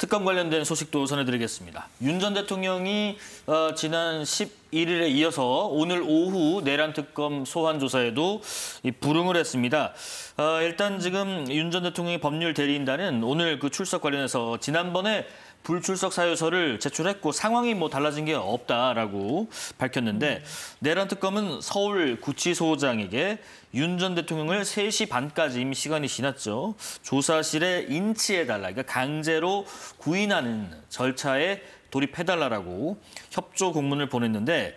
특검 관련된 소식도 전해드리겠습니다. 윤 전 대통령이 지난 11일에 이어서 오늘 오후 내란 특검 소환 조사에도 불응을 했습니다. 일단 지금 윤 전 대통령의 법률 대리인단은 오늘 그 출석 관련해서 지난번에 불출석 사유서를 제출했고 상황이 뭐 달라진 게 없다라고 밝혔는데 내란 특검은 서울 구치소장에게 윤 전 대통령을 3시 반까지 이미 시간이 지났죠. 조사실에 인치해달라, 그러니까 강제로 구인하는 절차에 돌입해달라고 협조 공문을 보냈는데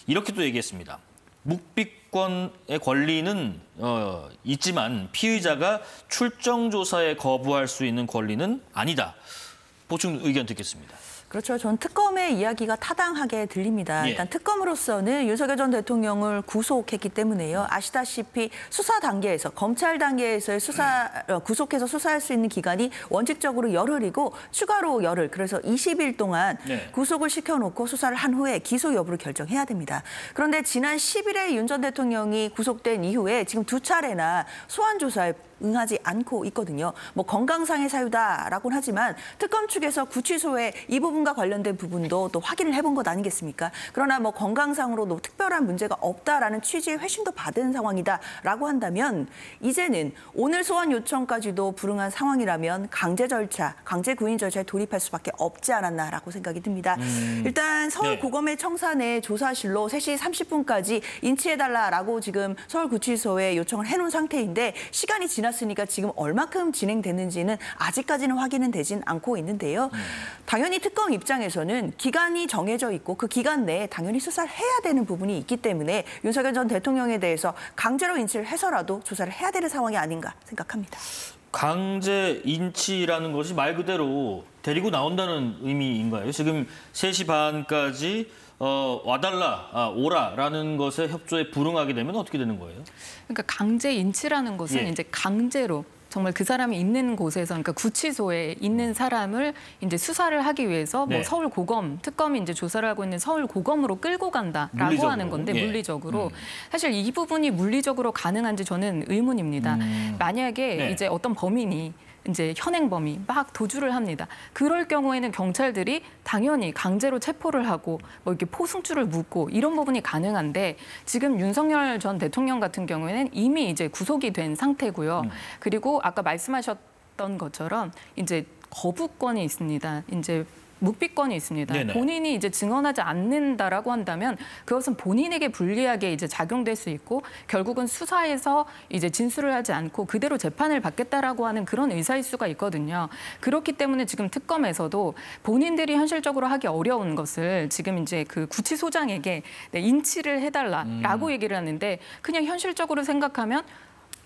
이렇게 또 얘기했습니다. 묵비권의 권리는 있지만 피의자가 출정 조사에 거부할 수 있는 권리는 아니다. 보충 의견 듣겠습니다. 그렇죠. 전 특검의 이야기가 타당하게 들립니다. 일단 특검으로서는 윤석열 전 대통령을 구속했기 때문에요. 아시다시피 수사 단계에서, 검찰 단계에서의 구속해서 수사할 수 있는 기간이 원칙적으로 열흘이고 추가로 열흘, 그래서 20일 동안 구속을 시켜놓고 수사를 한 후에 기소 여부를 결정해야 됩니다. 그런데 지난 10일에 윤 전 대통령이 구속된 이후에 지금 2차례나 소환 조사에 응하지 않고 있거든요. 뭐 건강상의 사유다라고는 하지만 특검 측에서 구치소에 이 부분과 관련된 부분도 또 확인을 해본 것 아니겠습니까? 그러나 뭐 건강상으로 뭐 특별한 문제가 없다라는 취지의 회신도 받은 상황이다라고 한다면 이제는 오늘 소환 요청까지도 불응한 상황이라면 강제 절차, 강제 구인 절차에 돌입할 수밖에 없지 않았나라고 생각이 듭니다. 일단 서울고검의 청사내 조사실로 3시 30분까지 인치해달라라고 지금 서울구치소에 요청을 해놓은 상태인데 시간이 지났으니까 지금 얼마큼 진행됐는지는 아직까지는 확인은 되진 않고 있는데요. 당연히 특검 입장에서는 기간이 정해져 있고 그 기간 내에 당연히 수사를 해야 되는 부분이 있기 때문에 윤석열 전 대통령에 대해서 강제로 인치를 해서라도 조사를 해야 되는 상황이 아닌가 생각합니다. 강제 인치라는 것이 말 그대로 데리고 나온다는 의미인가요? 지금 3시 반까지 와달라, 오라라는 것에 협조에 불응하게 되면 어떻게 되는 거예요? 그러니까 강제 인치라는 것은 이제 강제로 정말 그 사람이 있는 곳에서, 그러니까 구치소에 있는 사람을 이제 수사를 하기 위해서 뭐 서울고검, 특검이 이제 조사를 하고 있는 서울고검으로 끌고 간다라고 물리적으로. 하는 건데 물리적으로. 사실 이 부분이 물리적으로 가능한지 저는 의문입니다. 만약에 이제 어떤 범인이 이제 현행범이 막 도주를 합니다. 그럴 경우에는 경찰들이 당연히 강제로 체포를 하고 뭐 이렇게 포승줄을 묶고 이런 부분이 가능한데 지금 윤석열 전 대통령 같은 경우에는 이미 이제 구속이 된 상태고요. 그리고 아까 말씀하셨던 것처럼 이제 거부권이 있습니다. 이제 묵비권이 있습니다. 네네. 본인이 이제 증언하지 않는다라고 한다면 그것은 본인에게 불리하게 이제 작용될 수 있고 결국은 수사에서 이제 진술을 하지 않고 그대로 재판을 받겠다라고 하는 그런 의사일 수가 있거든요. 그렇기 때문에 지금 특검에서도 본인들이 현실적으로 하기 어려운 것을 지금 이제 그 구치소장에게 인치를 해달라라고 얘기를 하는데 그냥 현실적으로 생각하면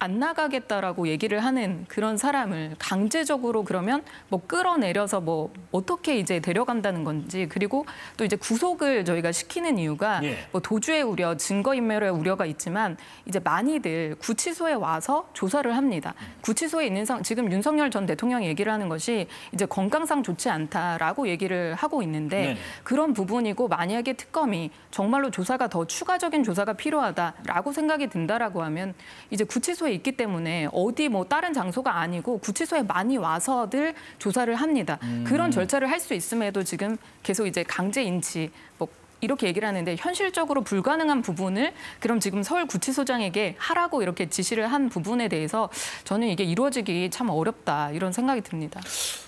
안 나가겠다라고 얘기를 하는 그런 사람을 강제적으로 그러면 뭐 끌어내려서 뭐 어떻게 이제 데려간다는 건지 그리고 또 이제 구속을 저희가 시키는 이유가 뭐 도주의 우려, 증거인멸의 우려가 있지만 이제 많이들 구치소에 와서 조사를 합니다. 구치소에 있는 지금 윤석열 전 대통령이 얘기를 하는 것이 이제 건강상 좋지 않다라고 얘기를 하고 있는데 그런 부분이고 만약에 특검이 정말로 조사가 더 추가적인 조사가 필요하다라고 생각이 든다라고 하면 이제 구치소에 있기 때문에 어디 뭐 다른 장소가 아니고 구치소에 많이 와서들 조사를 합니다. 그런 절차를 할 수 있음에도 지금 계속 이제 강제 인치 뭐 이렇게 얘기를 하는데 현실적으로 불가능한 부분을 그럼 지금 서울구치소장에게 하라고 이렇게 지시를 한 부분에 대해서 저는 이게 이루어지기 참 어렵다 이런 생각이 듭니다.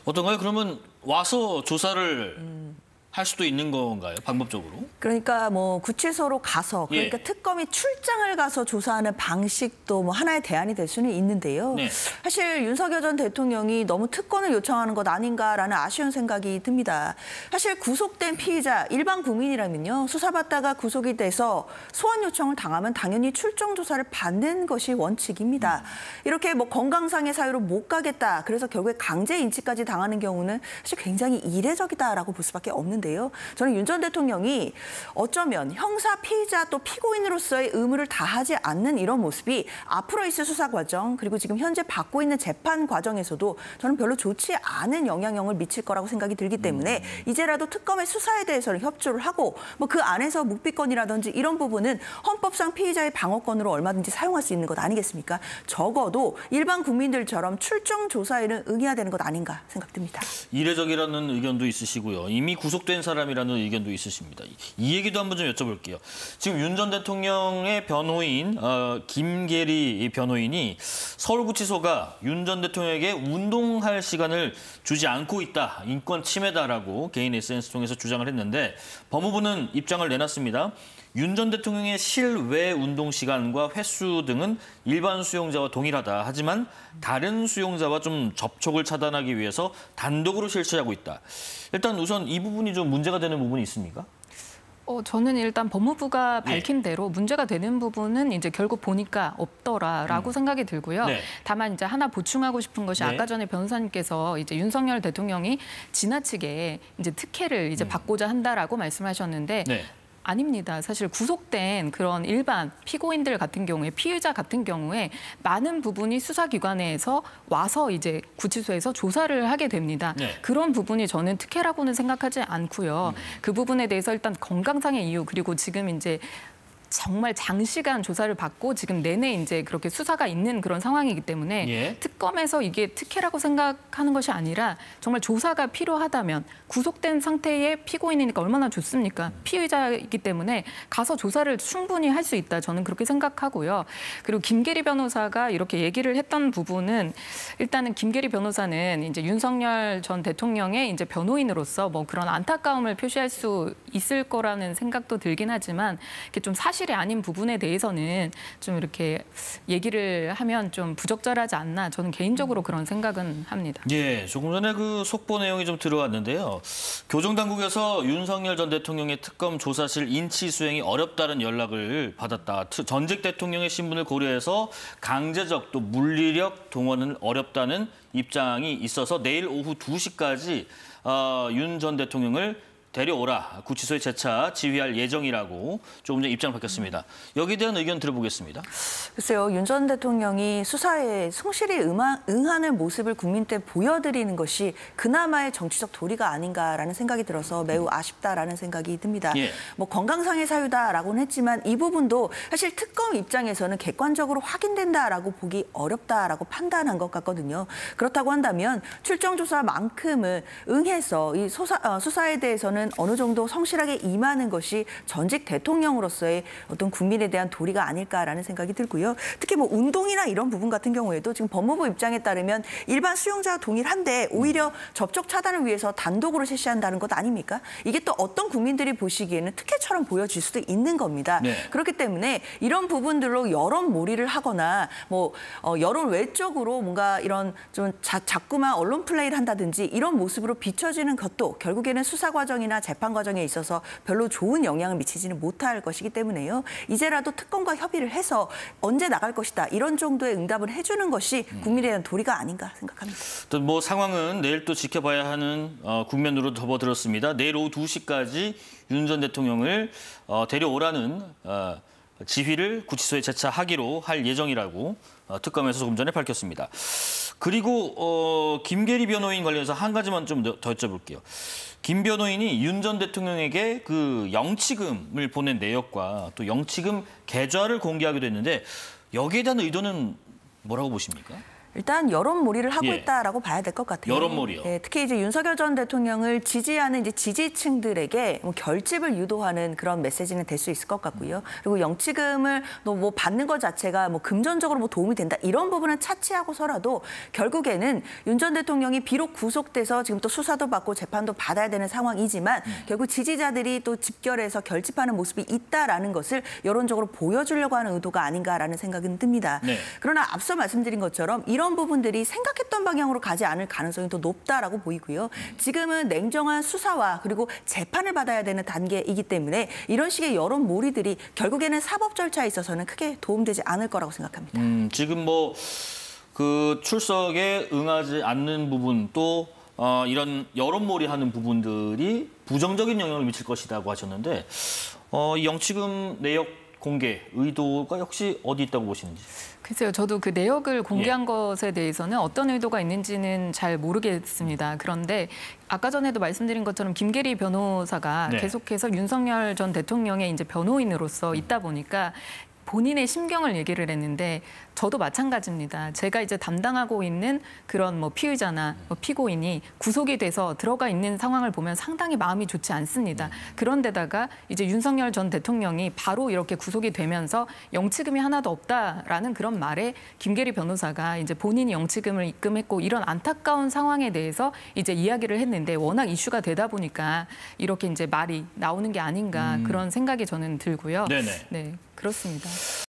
어떤가요? 그러면 와서 조사를 할 수도 있는 건가요? 방법적으로? 그러니까 뭐 구치소로 가서 그러니까 특검이 출장을 가서 조사하는 방식도 뭐 하나의 대안이 될 수는 있는데요. 사실 윤석열 전 대통령이 너무 특권을 요청하는 것 아닌가라는 아쉬운 생각이 듭니다. 사실 구속된 피의자 일반 국민이라면요. 수사받다가 구속이 돼서 소환 요청을 당하면 당연히 출정 조사를 받는 것이 원칙입니다. 이렇게 뭐 건강상의 사유로 못 가겠다. 그래서 결국에 강제 인치까지 당하는 경우는 사실 굉장히 이례적이다라고 볼 수밖에 없는데 있는데요. 저는 윤 전 대통령이 어쩌면 형사 피의자 또 피고인으로서의 의무를 다하지 않는 이런 모습이 앞으로 있을 수사 과정 그리고 지금 현재 받고 있는 재판 과정에서도 저는 별로 좋지 않은 영향력을 미칠 거라고 생각이 들기 때문에 이제라도 특검의 수사에 대해서는 협조를 하고 뭐 그 안에서 묵비권이라든지 이런 부분은 헌법상 피의자의 방어권으로 얼마든지 사용할 수 있는 것 아니겠습니까? 적어도 일반 국민들처럼 출정 조사에는 응해야 되는 것 아닌가 생각됩니다. 이례적이라는 의견도 있으시고요. 이미 구속된 사람이라는 의견도 있으십니다. 이 얘기도 한번 좀 여쭤볼게요. 지금 윤 전 대통령의 변호인 김계리 변호인이 서울구치소가 윤 전 대통령에게 운동할 시간을 주지 않고 있다. 인권 침해다라고 개인 SNS 통해서 주장을 했는데 법무부는 입장을 내놨습니다. 윤 전 대통령의 실외 운동 시간과 횟수 등은 일반 수용자와 동일하다. 하지만 다른 수용자와 좀 접촉을 차단하기 위해서 단독으로 실시하고 있다. 일단 우선 이 부분이 좀 문제가 되는 부분이 있습니까? 저는 일단 법무부가 밝힌 대로 문제가 되는 부분은 이제 결국 보니까 없더라라고 생각이 들고요. 네. 다만 이제 하나 보충하고 싶은 것이 아까 전에 변호사님께서 이제 윤석열 대통령이 지나치게 이제 특혜를 이제 받고자 한다라고 말씀하셨는데 아닙니다. 사실 구속된 그런 일반 피고인들 같은 경우에 피의자 같은 경우에 많은 부분이 수사기관에서 와서 이제 구치소에서 조사를 하게 됩니다. 그런 부분이 저는 특혜라고는 생각하지 않고요. 그 부분에 대해서 일단 건강상의 이유 그리고 지금 이제 정말 장시간 조사를 받고 지금 내내 이제 그렇게 수사가 있는 그런 상황이기 때문에 특검에서 이게 특혜라고 생각하는 것이 아니라 정말 조사가 필요하다면 구속된 상태의 피고인이니까 얼마나 좋습니까? 피의자이기 때문에 가서 조사를 충분히 할 수 있다. 저는 그렇게 생각하고요. 그리고 김계리 변호사가 이렇게 얘기를 했던 부분은 일단은 김계리 변호사는 이제 윤석열 전 대통령의 이제 변호인으로서 뭐 그런 안타까움을 표시할 수 있을 거라는 생각도 들긴 하지만 이게 좀 사실이 아닌 부분에 대해서는 좀 이렇게 얘기를 하면 좀 부적절하지 않나 저는 개인적으로 그런 생각은 합니다. 예, 조금 전에 그 속보 내용이 좀 들어왔는데요. 교정당국에서 윤석열 전 대통령의 특검 조사실 인치 수행이 어렵다는 연락을 받았다. 전직 대통령의 신분을 고려해서 강제적 또 물리력 동원은 어렵다는 입장이 있어서 내일 오후 2시까지 윤 전 대통령을 데려오라. 구치소에 재차 지휘할 예정이라고 조금 전에 입장을 밝혔습니다. 여기에 대한 의견 들어보겠습니다. 글쎄요. 윤 전 대통령이 수사에 성실히 응하는 모습을 국민께 보여드리는 것이 그나마의 정치적 도리가 아닌가라는 생각이 들어서 매우 아쉽다라는 생각이 듭니다. 뭐 건강상의 사유다라고는 했지만 이 부분도 사실 특검 입장에서는 객관적으로 확인된다라고 보기 어렵다라고 판단한 것 같거든요. 그렇다고 한다면 출정 조사만큼을 응해서 이 수사에 대해서는 어느 정도 성실하게 임하는 것이 전직 대통령으로서의 어떤 국민에 대한 도리가 아닐까라는 생각이 들고요. 특히 뭐 운동이나 이런 부분 같은 경우에도 지금 법무부 입장에 따르면 일반 수용자와 동일한데 오히려 접촉 차단을 위해서 단독으로 실시한다는 것 아닙니까? 이게 또 어떤 국민들이 보시기에는 특혜처럼 보여질 수도 있는 겁니다. 그렇기 때문에 이런 부분들로 여론몰이를 하거나 뭐 여론 외적으로 뭔가 이런 좀 자꾸만 언론 플레이를 한다든지 이런 모습으로 비춰지는 것도 결국에는 수사 과정이나 재판 과정에 있어서 별로 좋은 영향을 미치지는 못할 것이기 때문에요. 이제라도 특검과 협의를 해서 언제 나갈 것이다. 이런 정도의 응답을 해주는 것이 국민에 대한 도리가 아닌가 생각합니다. 또 뭐 상황은 내일 또 지켜봐야 하는 국면으로 접어들었습니다. 내일 오후 2시까지 윤 전 대통령을 데려오라는 지휘를 구치소에 재차하기로 할 예정이라고 특검에서 조금 전에 밝혔습니다. 그리고 김계리 변호인 관련해서 한 가지만 좀 더 여쭤볼게요. 김 변호인이 윤 전 대통령에게 그 영치금을 보낸 내역과 또 영치금 계좌를 공개하기도 했는데 여기에 대한 의도는 뭐라고 보십니까? 일단 여론몰이를 하고 있다라고 봐야 될 것 같아요. 여론몰이요. 특히 이제 윤석열 전 대통령을 지지하는 이제 지지층들에게 뭐 결집을 유도하는 그런 메시지는 될 수 있을 것 같고요. 그리고 영치금을 뭐 받는 것 자체가 뭐 금전적으로 뭐 도움이 된다 이런 부분은 차치하고서라도 결국에는 윤 전 대통령이 비록 구속돼서 지금 또 수사도 받고 재판도 받아야 되는 상황이지만 결국 지지자들이 또 집결해서 결집하는 모습이 있다라는 것을 여론적으로 보여주려고 하는 의도가 아닌가라는 생각은 듭니다. 그러나 앞서 말씀드린 것처럼 이런 부분들이 생각했던 방향으로 가지 않을 가능성이 더 높다라고 보이고요. 지금은 냉정한 수사와 그리고 재판을 받아야 되는 단계이기 때문에 이런 식의 여론 몰이들이 결국에는 사법 절차에 있어서는 크게 도움되지 않을 거라고 생각합니다. 지금 뭐 그 출석에 응하지 않는 부분 또 이런 여론몰이하는 부분들이 부정적인 영향을 미칠 것이라고 하셨는데 이 영치금 내역 공개 의도가 역시 어디 있다고 보시는지? 글쎄요, 저도 그 내역을 공개한 것에 대해서는 어떤 의도가 있는지는 잘 모르겠습니다. 그런데 아까 전에도 말씀드린 것처럼 김계리 변호사가 계속해서 윤석열 전 대통령의 이제 변호인으로서 있다 보니까 본인의 심경을 얘기를 했는데 저도 마찬가지입니다. 제가 이제 담당하고 있는 그런 뭐 피의자나 피고인이 구속이 돼서 들어가 있는 상황을 보면 상당히 마음이 좋지 않습니다. 그런데다가 이제 윤석열 전 대통령이 바로 이렇게 구속이 되면서 영치금이 하나도 없다라는 그런 말에 김계리 변호사가 이제 본인이 영치금을 입금했고 이런 안타까운 상황에 대해서 이제 이야기를 했는데 워낙 이슈가 되다 보니까 이렇게 이제 말이 나오는 게 아닌가 그런 생각이 저는 들고요. 네네. 네, 그렇습니다.